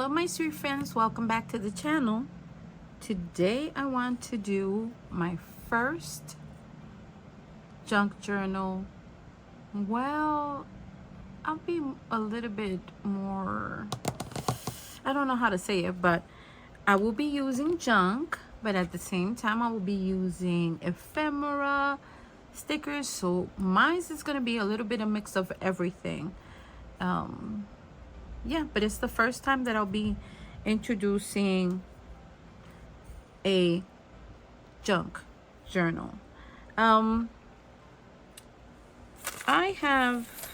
Hello my sweet friends, welcome back to the channel. Today I want to do my first junk journal. Well, I'll be a little bit more, I don't know how to say it, but I will be using junk, but at the same time I will be using ephemera, stickers, so mine is going to be a little bit of mix of everything. Yeah, but it's the first time that I'll be introducing a junk journal. I have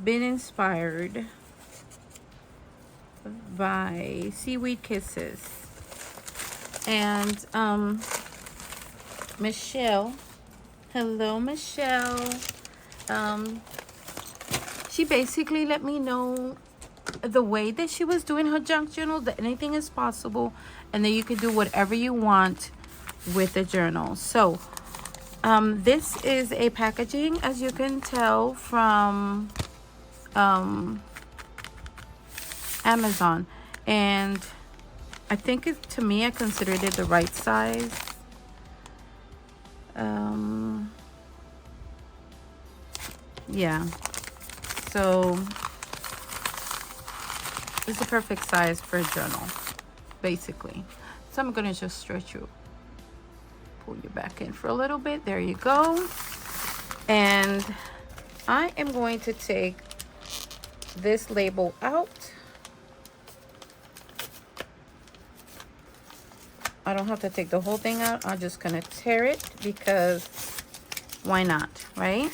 been inspired by Seaweed Kisses and Michelle. Hello Michelle. She basically let me know the way that she was doing her junk journal, that anything is possible and that you can do whatever you want with the journal. So this is a packaging, as you can tell, from Amazon, and I think to me I considered it the right size. Yeah, so it's a perfect size for a journal, basically. So I'm gonna just stretch you, pull you back in for a little bit. There you go. And I am going to take this label out. I don't have to take the whole thing out. I'm just gonna tear it because why not, right?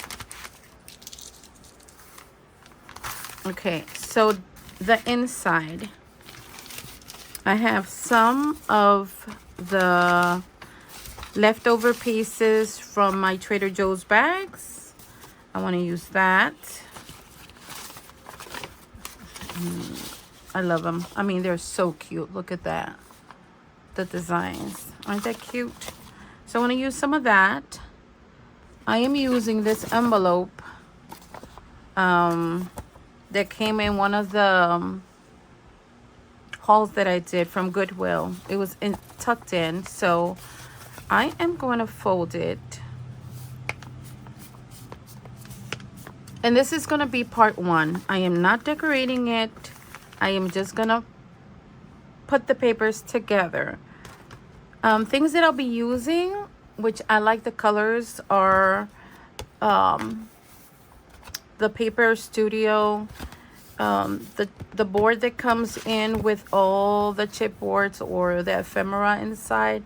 Okay, so the inside, I have some of the leftover pieces from my Trader Joe's bags. I want to use that. I love them. I mean, they're so cute. Look at that. The designs. Aren't that cute? So I want to use some of that. I am using this envelope that came in one of the hauls that I did from Goodwill. It was tucked in, so I am going to fold it. And this is going to be part one. I am not decorating it. I am just going to put the papers together. Things that I'll be using, which I like the colors, are the Paper Studio, the board that comes in with all the chipboards or the ephemera inside.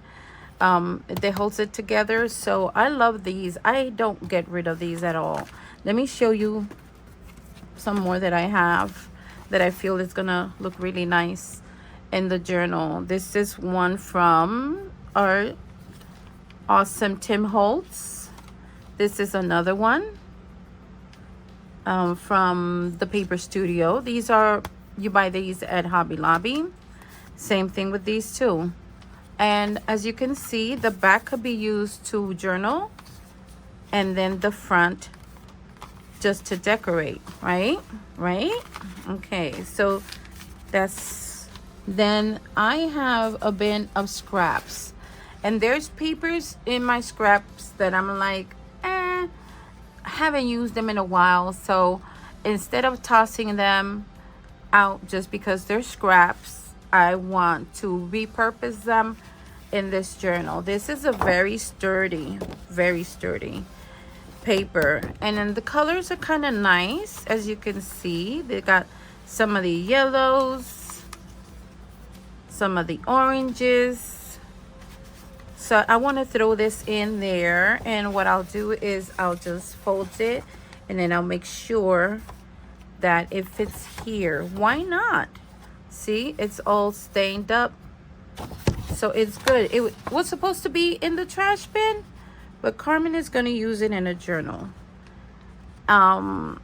That holds it together. So I love these. I don't get rid of these at all. Let me show you some more that I have that I feel is gonna look really nice in the journal. This is one from our awesome Tim Holtz. This is another one from the Paper Studio. These are, you buy these at Hobby Lobby. Same thing with these two. And as you can see, the back could be used to journal, and then the front just to decorate, right? Okay, so that's, then I have a bin of scraps, and there's papers in my scraps that I'm like, I haven't used them in a while. So instead of tossing them out just because they're scraps, I want to repurpose them in this journal. This is a very sturdy paper, and then the colors are kind of nice. As you can see, they got some of the yellows, some of the oranges. So I want to throw this in there, and what I'll do is I'll just fold it, and then I'll make sure that it fits here. Why not? See, it's all stained up, so it's good. It was supposed to be in the trash bin, but Carmen is going to use it in a journal. I'm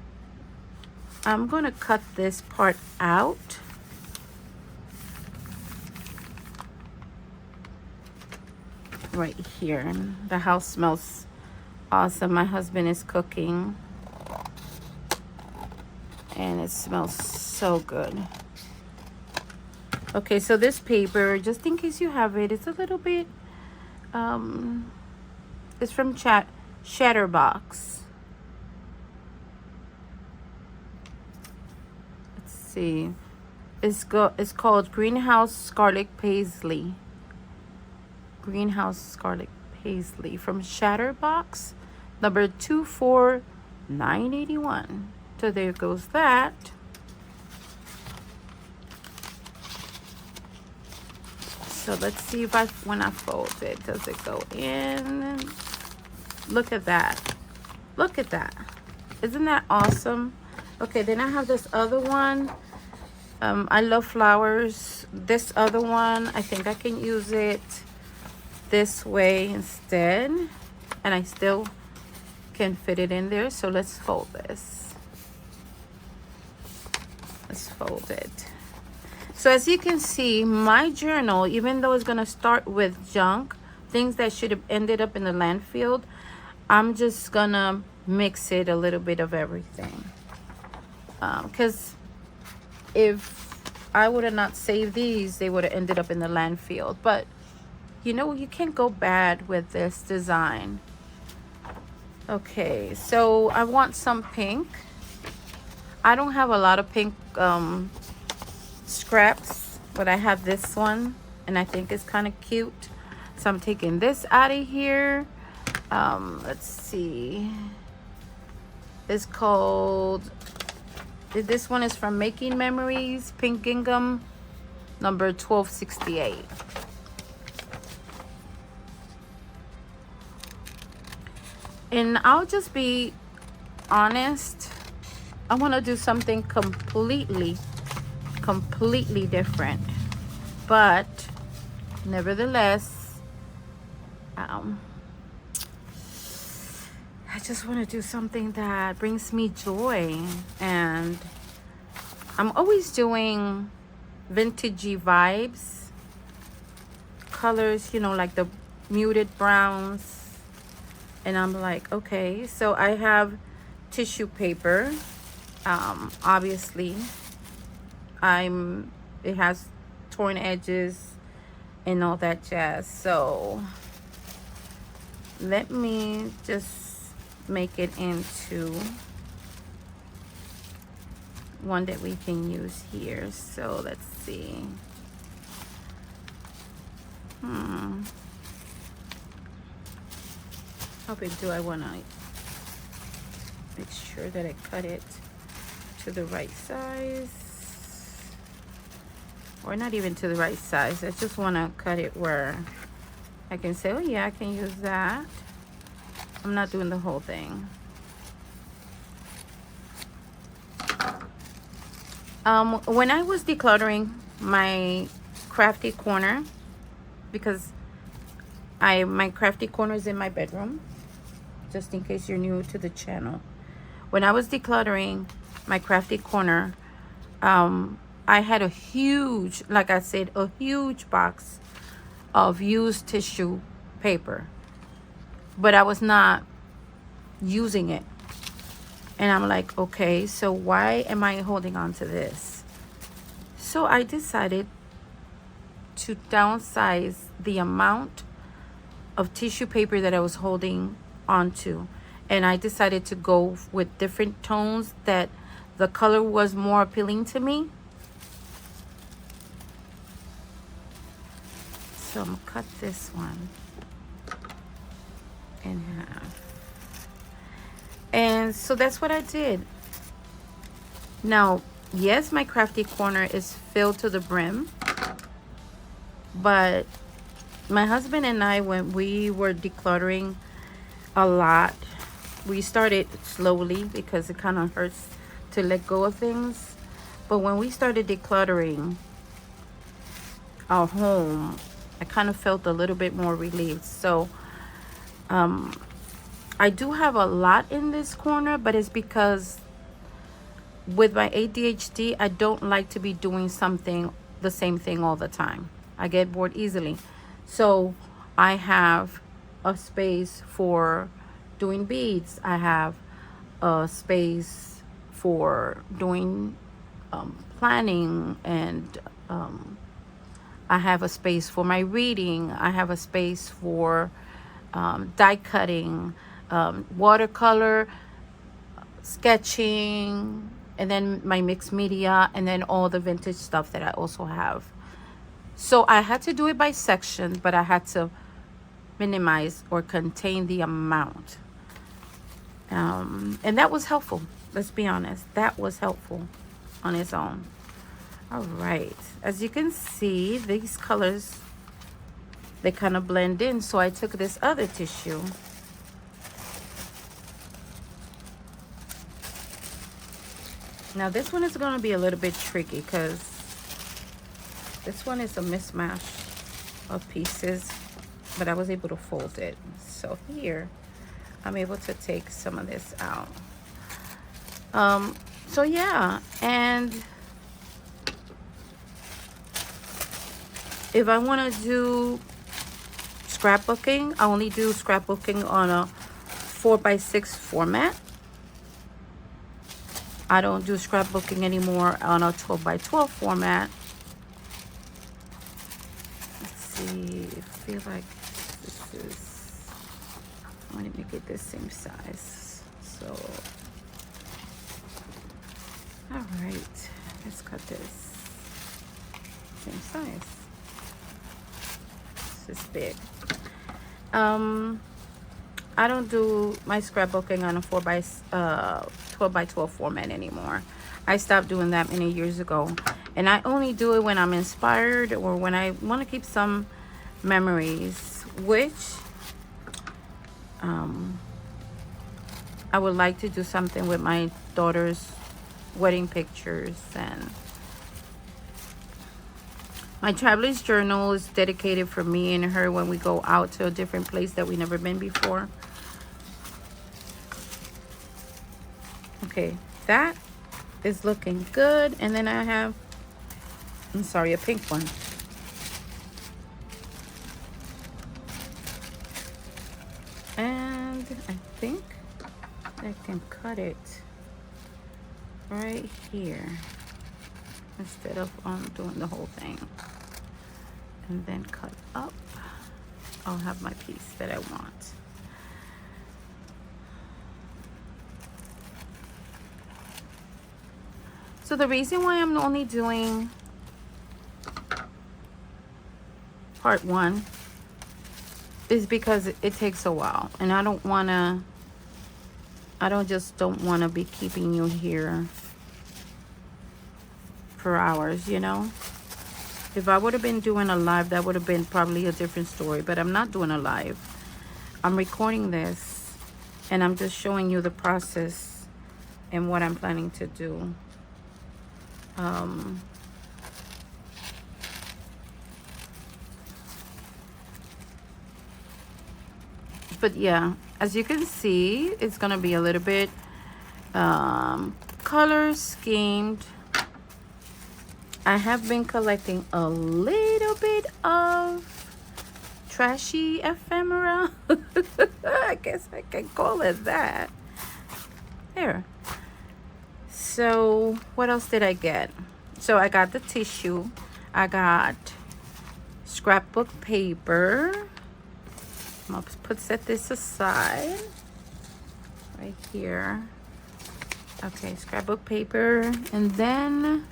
going to cut this part out. Right here. The house smells awesome. My husband is cooking, and it smells so good. Okay, so this paper, just in case you have it, it's a little bit, it's from Chatterbox. Let's see. It's called Greenhouse Scarlet Paisley. Greenhouse Scarlet Paisley from Chatterbox, number 24981. So there goes that. So let's see if when I fold it, does it go in? Look at that. Look at that. Isn't that awesome? Okay, then I have this other one. I love flowers. This other one, I think I can use it this way instead. And I still can fit it in there. So let's fold this. Let's fold it. So as you can see, my journal, even though it's going to start with junk, things that should have ended up in the landfill, I'm just going to mix it a little bit of everything. Because if I would have not saved these, they would have ended up in the landfill. But, you know, you can't go bad with this design. Okay, so I want some pink. I don't have a lot of pink scraps, but I have this one and I think it's kind of cute, so I'm taking this out of here. Let's see, it's called, this one is from Making Memories, Pink Gingham, number 1268. And I'll just be honest, I want to do something completely different, but nevertheless, I just want to do something that brings me joy. And I'm always doing vintagey vibes, colors, you know, like the muted browns. And I'm like, okay, so I have tissue paper. Obviously it has torn edges and all that jazz, so let me just make it into one that we can use here. So let's see. How big do I want to make sure that I cut it to the right size? Or not even to the right size. I just want to cut it where I can say, oh yeah, I can use that. I'm not doing the whole thing. When I was decluttering my crafty corner, because my crafty corner is in my bedroom, just in case you're new to the channel. When I was decluttering my crafty corner, I had a huge, like I said, a huge box of used tissue paper, but I was not using it. And I'm like, okay, so why am I holding on to this? So I decided to downsize the amount of tissue paper that I was holding onto. And I decided to go with different tones that the color was more appealing to me. So I'm gonna cut this one in half. And so that's what I did. Now, yes, my crafty corner is filled to the brim, but my husband and I, when we were decluttering a lot, we started slowly because it kind of hurts to let go of things. But when we started decluttering our home, I kind of felt a little bit more relieved. So I do have a lot in this corner, but it's because with my ADHD, I don't like to be doing the same thing all the time. I get bored easily. So I have a space for doing beads. I have a space for doing planning and I have a space for my reading. I have a space for die cutting, watercolor, sketching, and then my mixed media, and then all the vintage stuff that I also have. So I had to do it by section, but I had to minimize or contain the amount. And that was helpful. Let's be honest. That was helpful on its own. All right. As you can see, these colors, they kind of blend in. So I took this other tissue. Now this one is going to be a little bit tricky because this one is a mismatch of pieces, but I was able to fold it. So here, I'm able to take some of this out. So yeah, and if I want to do scrapbooking, I only do scrapbooking on a 4x6 format. I don't do scrapbooking anymore on a 12x12 format. Let's see, I feel like this is, I want to make it the same size. So, all right, let's cut this same size. This is big. I don't do my scrapbooking on a 12x12 format anymore. I stopped doing that many years ago, and I only do it when I'm inspired or when I want to keep some memories, which I would like to do something with my daughter's wedding pictures, and my traveler's journal is dedicated for me and her when we go out to a different place that we've never been before. Okay, that is looking good. And then I have, I'm sorry, a pink one. And I think I can cut it right here instead of doing the whole thing. And then cut up. I'll have my piece that I want. So the reason why I'm only doing part one is because it takes a while, and I don't want to be keeping you here for hours, you know. If I would have been doing a live, that would have been probably a different story, but I'm not doing a live. I'm recording this, and I'm just showing you the process and what I'm planning to do. But yeah, as you can see, it's gonna be a little bit color schemed. I have been collecting a little bit of trashy ephemera. I guess I can call it that. There. So what else did I get? So I got the tissue. I got scrapbook paper. I'm gonna set this aside right here. Okay, scrapbook paper, and then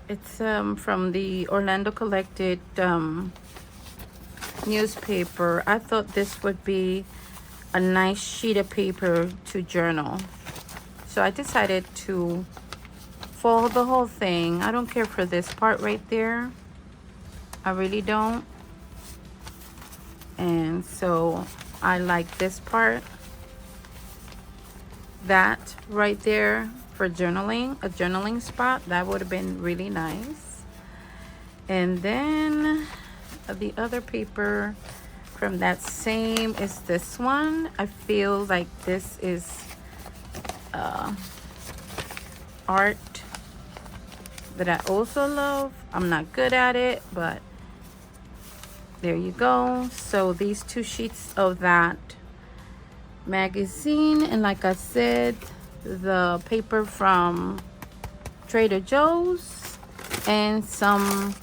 it's from the Orlando Collected newspaper. I thought this would be a nice sheet of paper to journal, so I decided to fold the whole thing. I don't care for this part right there, I really don't. And so I like this part, that right there, for journaling, a journaling spot. That would have been really nice. And then the other paper from that same is this one. I feel like this is art that I also love. I'm not good at it, but there you go. So these two sheets of that magazine, and like I said, the paper from Trader Joe's and some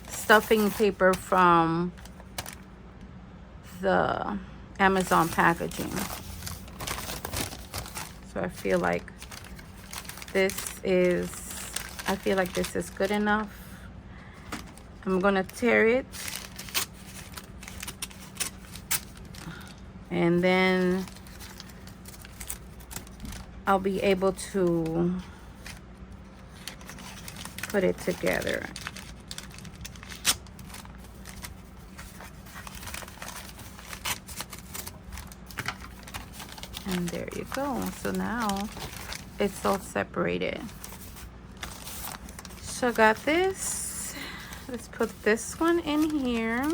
stuffing paper from the Amazon packaging. So I feel like this is good enough. I'm gonna tear it, and then I'll be able to put it together. And there you go. So now it's all separated. So I got this. Let's put this one in here.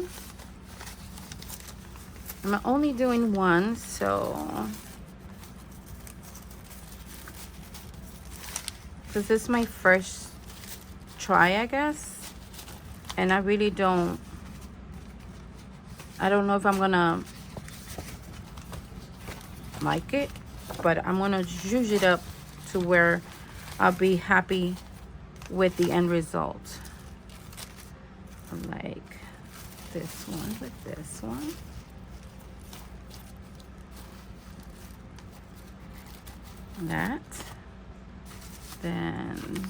I'm only doing one, so this is my first try, I guess, and I really don't know if I'm gonna like it, but I'm gonna zhuzh it up to where I'll be happy with the end result. Like this one with this one. That. Then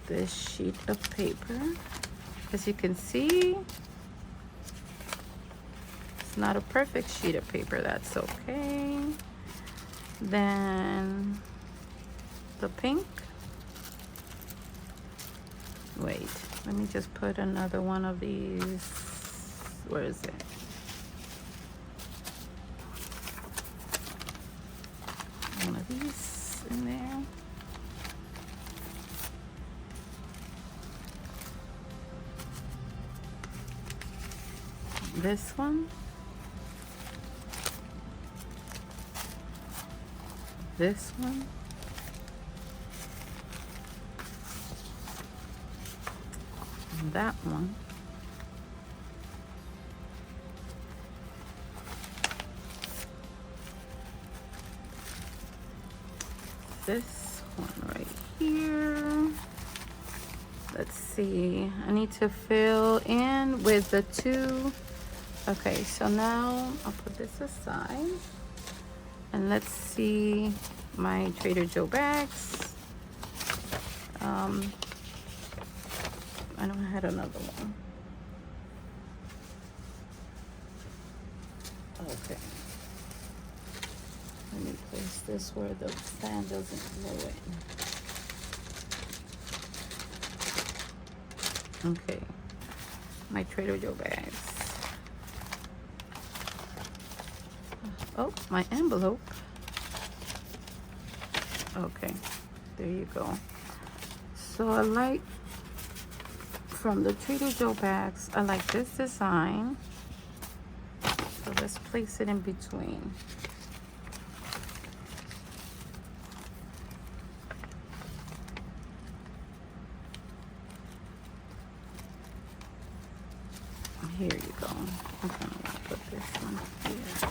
this sheet of paper. As you can see, it's not a perfect sheet of paper. That's okay. Then the pink. Wait, let me just put another one of these. Where is it? One of these in there. This one. This one. And that one. This one right here. Let's see. I need to fill in with the two. Okay, so now I'll put this aside. And let's see my Trader Joe bags. I know I had another one. Okay. Let me place this where the fan doesn't blow it. Okay. My Trader Joe bags. Oh, my envelope. Okay, there you go. So I like, from the Trader Joe bags, I like this design. So let's place it in between. Here you go. I'm gonna put this one here.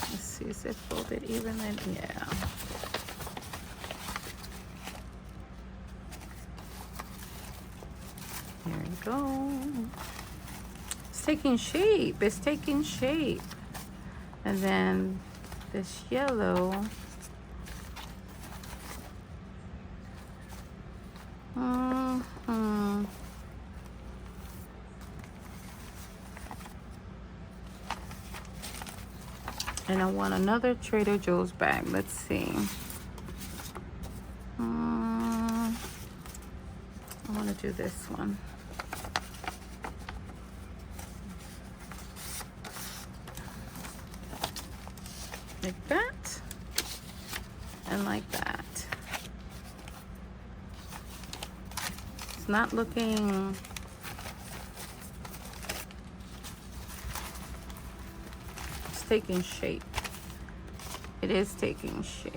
Let's see, is it folded evenly? Yeah. There you go. It's taking shape. It's taking shape. And then this yellow. And I want another Trader Joe's bag. Let's see. I want to do this one. Like that. And like that. It's not looking... taking shape. It is taking shape.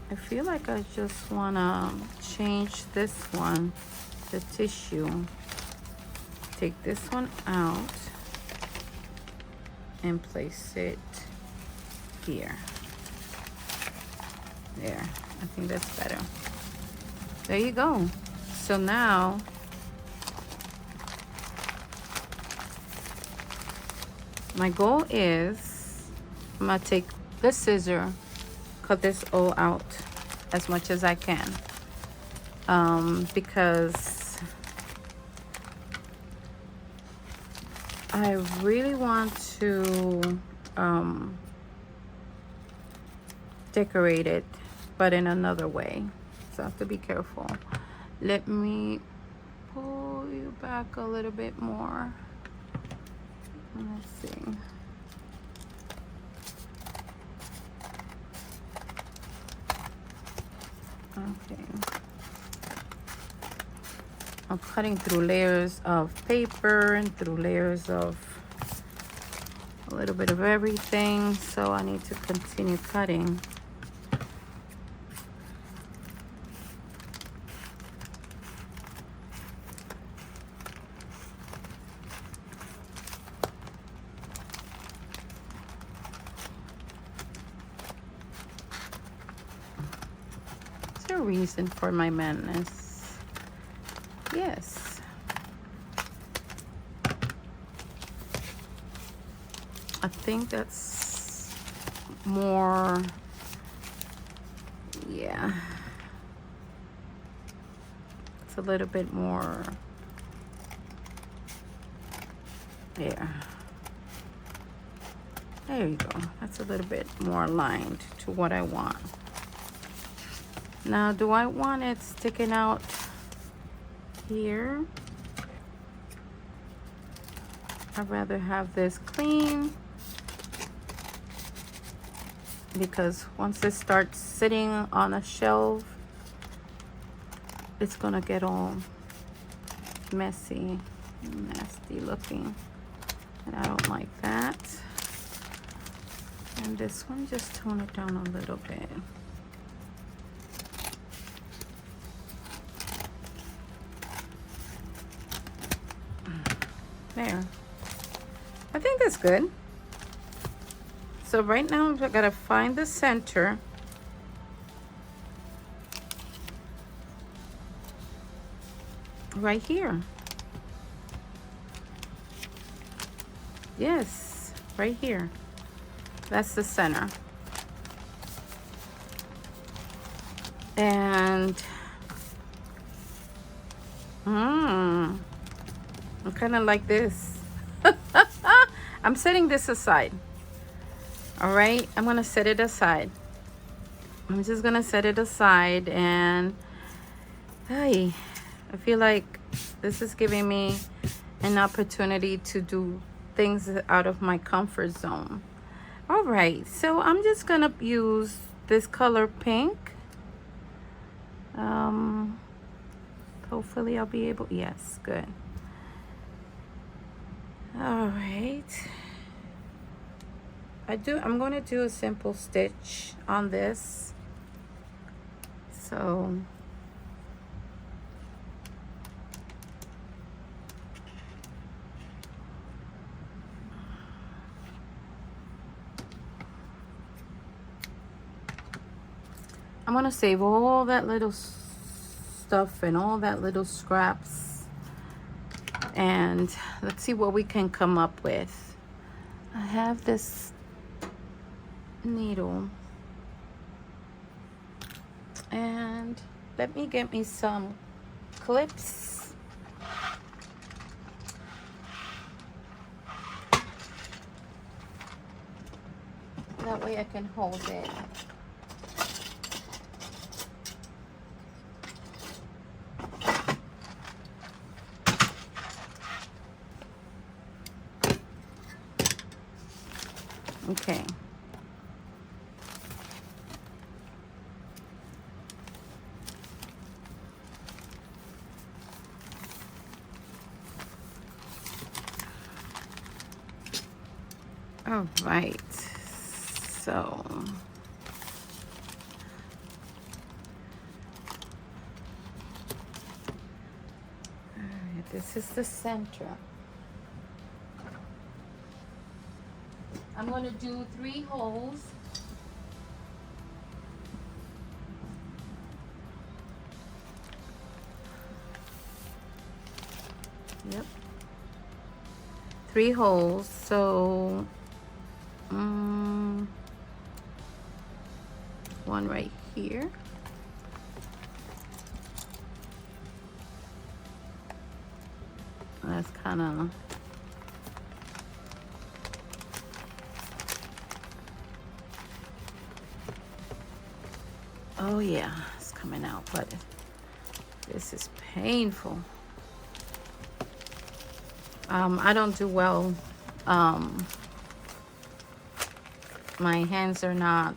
I feel like I just want to change this one, the tissue. Take this one out. and place it here. There, I think that's better. There you go. So now my goal is I'm gonna take the scissor, cut this all out as much as I can, because I really want to decorate it, but in another way. So I have to be careful. Let me pull you back a little bit more. Let's see. Okay. I'm cutting through layers of paper and through layers of a little bit of everything, so I need to continue cutting. A reason for my madness. Yes, I think that's more, yeah, it's a little bit more there. There you go. That's a little bit more aligned to what I want. Now, do I want it sticking out here? I'd rather have this clean, because once it starts sitting on a shelf, it's gonna get all messy, nasty looking, and I don't like that. And this one, just tone it down a little bit. There. I think that's good. So right now I gotta find the center. Right here. Yes, right here. That's the center. And I'm kind of like this. I'm setting this aside. All right, I'm gonna set it aside. I'm just gonna set it aside, and hey, I feel like this is giving me an opportunity to do things out of my comfort zone. All right, so I'm just gonna use this color pink. Hopefully I'll be able, yes, good. All right, I'm going to do a simple stitch on this. So I'm going to save all that little stuff and all that little scraps, and let's see what we can come up with. I have this needle, and let me get me some clips. That way I can hold it. Okay. All right. So this is the center. I'm going to do 3 holes. Yep. 3 holes. So, one right here. That's kind of, oh yeah, it's coming out, but this is painful. I don't do well. My hands are not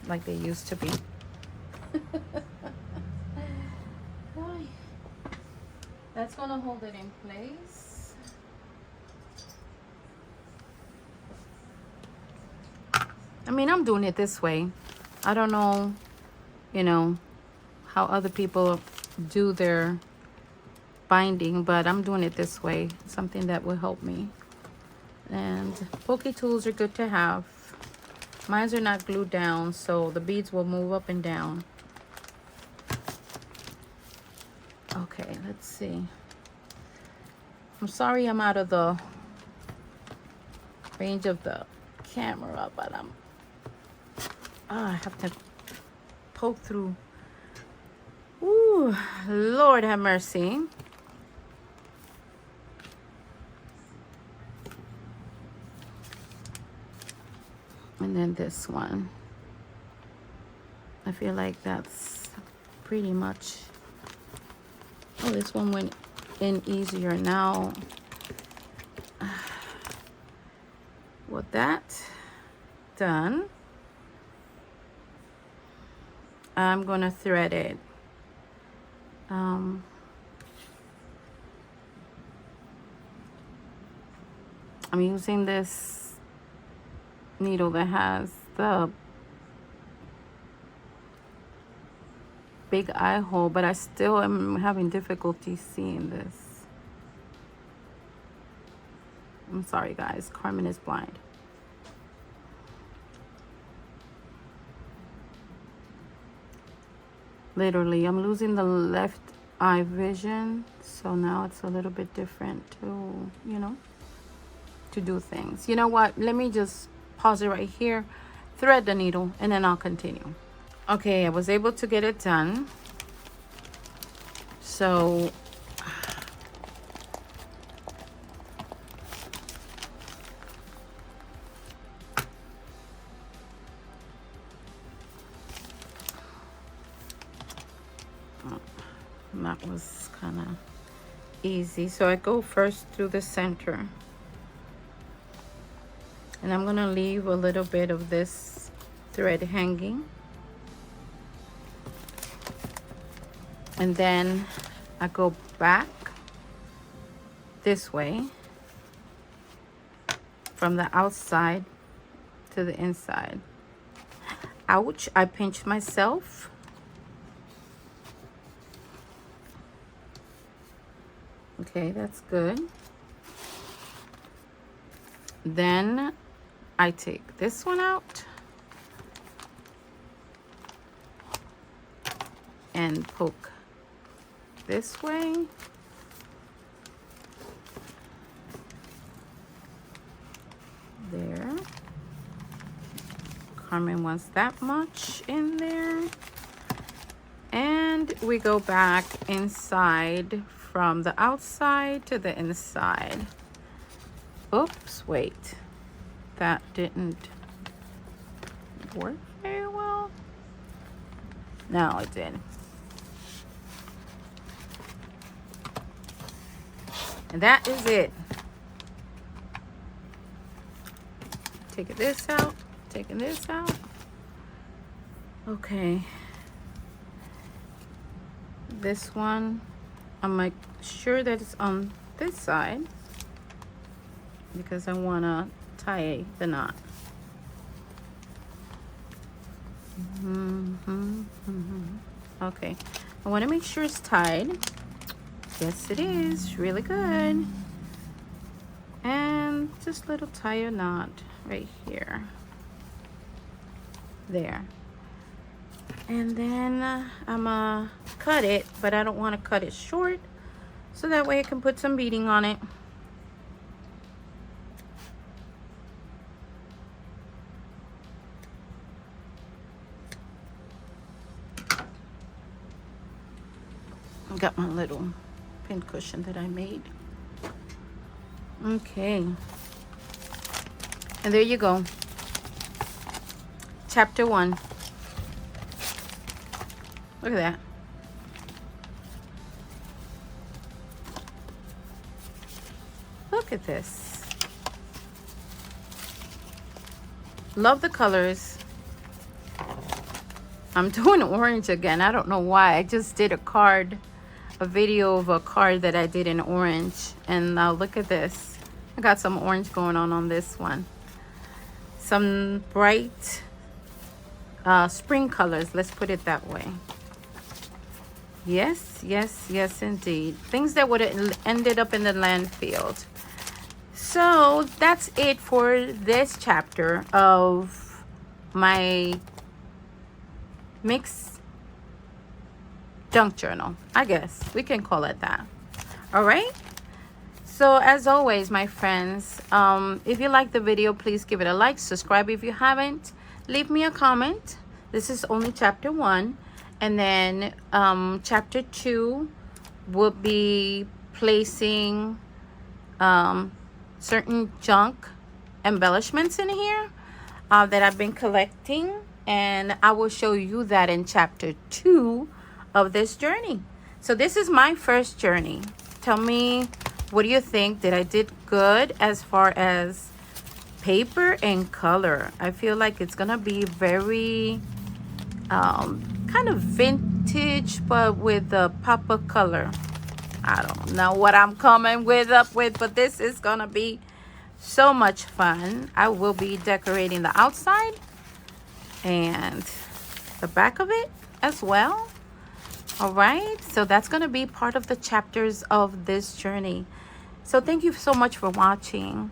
like they used to be. That's gonna hold it in place. I mean, I'm doing it this way. I don't know, you know, how other people do their binding, but I'm doing it this way. Something that will help me. And pokey tools are good to have. Mine are not glued down, so the beads will move up and down. Okay, let's see. I'm sorry I'm out of the range of the camera, but I have to poke through. Ooh, Lord have mercy. And then this one. I feel like that's pretty much. Oh, this one went in easier now. With that done, I'm gonna thread it. I'm using this needle that has the big eye hole, but I still am having difficulty seeing this. I'm sorry guys, Carmen is blind. Literally, I'm losing the left eye vision, so now it's a little bit different to, you know, to do things. You know what, let me just pause it right here, thread the needle, and then I'll continue. Okay, I was able to get it done. So that was kind of easy. So I go first through the center, and I'm gonna leave a little bit of this thread hanging, and then I go back this way from the outside to the inside. Ouch, I pinched myself. Okay, that's good. Then I take this one out and poke this way. There. Carmen wants that much in there. And we go back inside from the outside to the inside. Oops, wait. That didn't work very well. No, it did. And that is it. Taking this out, taking this out. Okay. This one, I'm like sure that it's on this side because I want to tie the knot. Okay, I want to make sure it's tied. Yes, it is really good. And just little tie a knot. right here. There. And then I'm gonna cut it, but I don't want to cut it short, so that way I can put some beading on it. I got my little pin cushion that I made. Okay. And there you go. Chapter 1. Look at that. Look at this. Love the colors. I'm doing orange again. I don't know why. I just did a video of a card that I did in orange. And now look at this. I got some orange going on this one. Some bright spring colors. Let's put it that way. Yes, yes, yes, indeed. Things that would have ended up in the landfill. So that's it for this chapter of my mixed junk journal. I guess we can call it that. All right. So as always, my friends, if you like the video, please give it a like. Subscribe if you haven't. Leave me a comment. This is only chapter 1. And then chapter 2 will be placing certain junk embellishments in here that I've been collecting. And I will show you that in chapter 2 of this journey. So this is my first journey. Tell me, what do you think? Did I did good as far as paper and color? I feel like it's going to be very... kind of vintage, but with a pop of color. I don't know what I'm coming up with, but this is gonna be so much fun. I will be decorating the outside and the back of it as well. All right, so that's gonna be part of the chapters of this journey. So thank you so much for watching,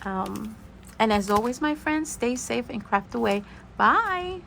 and as always, my friends, stay safe and craft away. Bye.